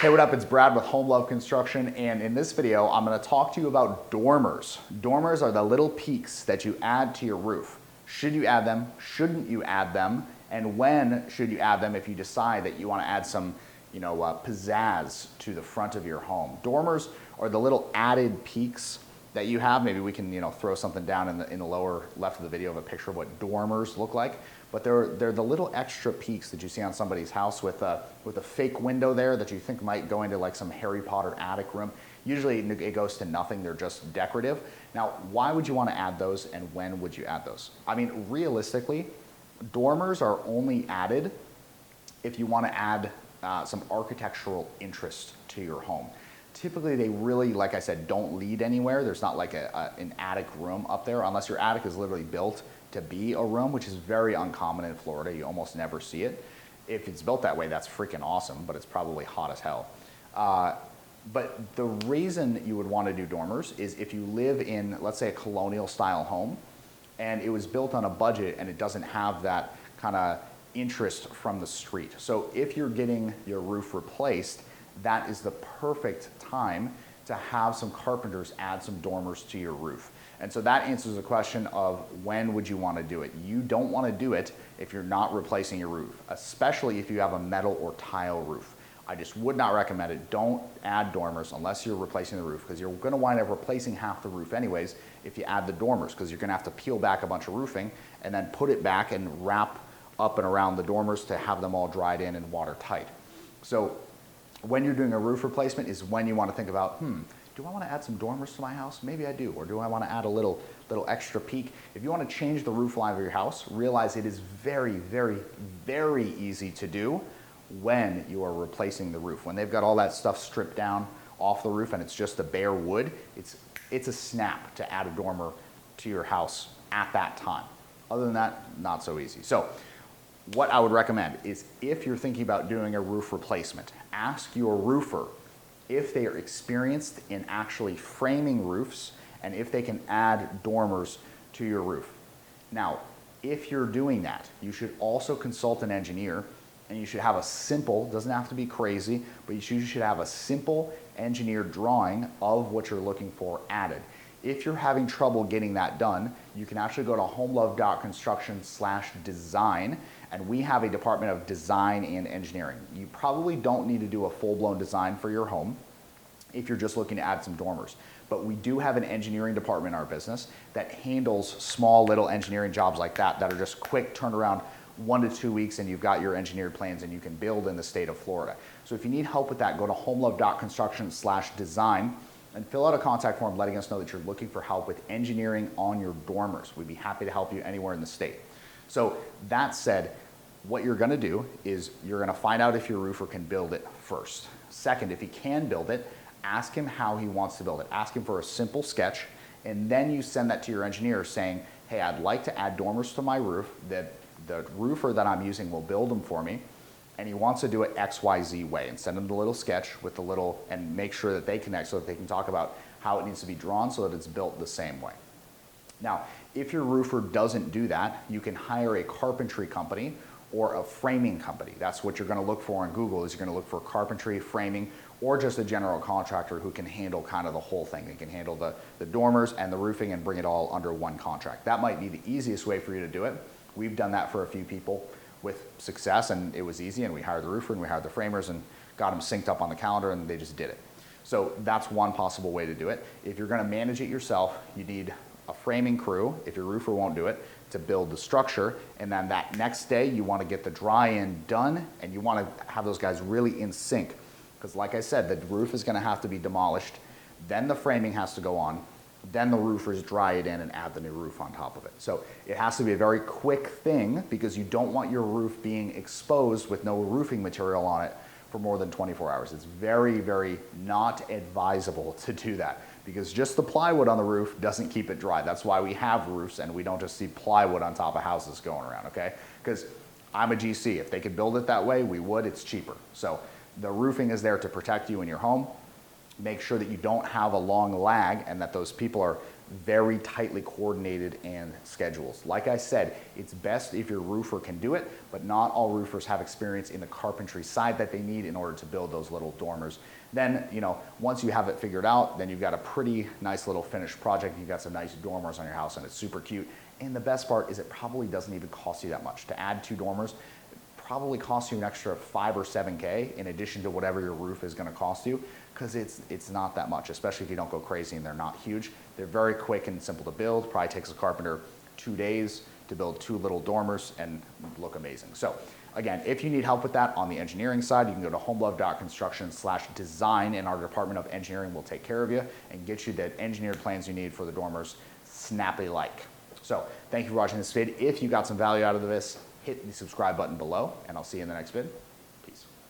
Hey, what up? It's Brad with Home Love Construction, and in this video, I'm going to talk to you about dormers. Dormers are the little peaks that you add to your roof. Should you add them? Shouldn't you add them? And when should you add them if you decide that you want to add some, pizzazz to the front of your home? Dormers are the little added peaks that you have. Maybe we can, throw something down in the lower left of the video of a picture of what dormers look like. But they're the little extra peaks that you see on somebody's house with a fake window there that you think might go into like some Harry Potter attic room. Usually it goes to nothing, they're just decorative. Now, why would you want to add those and when would you add those? I mean, realistically, dormers are only added if you want to add some architectural interest to your home. Typically, they really, like I said, don't lead anywhere. There's not like an attic room up there unless your attic is literally built to be a room, which is very uncommon in Florida. You almost never see it. If it's built that way, that's freaking awesome, but it's probably hot as hell. But the reason you would want to do dormers is if you live in, let's say, a colonial style home, and it was built on a budget and it doesn't have that kind of interest from the street. So if you're getting your roof replaced, that is the perfect time to have some carpenters add some dormers to your roof. And so that answers the question of when would you want to do it. You don't want to do it if you're not replacing your roof, especially if you have a metal or tile roof. I just would not recommend it. Don't add dormers unless you're replacing the roof, because you're going to wind up replacing half the roof anyways if you add the dormers, because you're going to have to peel back a bunch of roofing and then put it back and wrap up and around the dormers to have them all dried in and watertight. So when you're doing a roof replacement is when you want to think about, do I want to add some dormers to my house? Maybe I do. Or do I want to add a little extra peak? If you want to change the roof line of your house, realize it is very, very, very easy to do when you are replacing the roof. When they've got all that stuff stripped down off the roof and it's just the bare wood, it's a snap to add a dormer to your house at that time. Other than that, not so easy. So what I would recommend is if you're thinking about doing a roof replacement, ask your roofer if they are experienced in actually framing roofs and if they can add dormers to your roof. Now, if you're doing that, you should also consult an engineer, and you should have a simple, doesn't have to be crazy, but you should have a simple engineered drawing of what you're looking for added. If you're having trouble getting that done, you can actually go to homelove.construction/design, and we have a department of design and engineering. You probably don't need to do a full-blown design for your home if you're just looking to add some dormers. But we do have an engineering department in our business that handles small little engineering jobs like that are just quick turnaround, 1 to 2 weeks, and you've got your engineered plans and you can build in the state of Florida. So if you need help with that, go to homelove.construction/design and fill out a contact form letting us know that you're looking for help with engineering on your dormers. We'd be happy to help you anywhere in the state. So that said, what you're gonna do is you're gonna find out if your roofer can build it first. Second, if he can build it, ask him how he wants to build it. Ask him for a simple sketch, and then you send that to your engineer saying, hey, I'd like to add dormers to my roof. The roofer that I'm using will build them for me, and he wants to do it XYZ way, and send him the little sketch with the little, and make sure that they connect so that they can talk about how it needs to be drawn so that it's built the same way. Now, if your roofer doesn't do that, you can hire a carpentry company or a framing company. That's what you're gonna look for on Google, is you're gonna look for carpentry, framing, or just a general contractor who can handle kind of the whole thing. They can handle the dormers and the roofing and bring it all under one contract. That might be the easiest way for you to do it. We've done that for a few people with success, and it was easy, and we hired the roofer and we hired the framers and got them synced up on the calendar, and they just did it. So that's one possible way to do it. If you're gonna manage it yourself, you need a framing crew, if your roofer won't do it, to build the structure, and then that next day you want to get the dry-in done, and you want to have those guys really in sync, because like I said, the roof is going to have to be demolished, then the framing has to go on, then the roofers dry it in and add the new roof on top of it. So it has to be a very quick thing, because you don't want your roof being exposed with no roofing material on it for more than 24 hours. It's very, very not advisable to do that, because just the plywood on the roof doesn't keep it dry. That's why we have roofs and we don't just see plywood on top of houses going around, okay? Because I'm a GC. If they could build it that way, we would. It's cheaper. So the roofing is there to protect you in your home. Make sure that you don't have a long lag and that those people are very tightly coordinated and schedules. Like I said, it's best if your roofer can do it, but not all roofers have experience in the carpentry side that they need in order to build those little dormers. Then, once you have it figured out, then you've got a pretty nice little finished project. You've got some nice dormers on your house and it's super cute. And the best part is it probably doesn't even cost you that much. To add 2 dormers probably costs you an extra 5 or 7K in addition to whatever your roof is gonna cost you, because it's not that much, especially if you don't go crazy and they're not huge. They're very quick and simple to build. Probably takes a carpenter 2 days to build 2 little dormers and look amazing. So again, if you need help with that on the engineering side, you can go to homelove.construction/design and our Department of Engineering will take care of you and get you the engineered plans you need for the dormers snappy-like. So thank you for watching this vid. If you got some value out of this, hit the subscribe button below and I'll see you in the next vid.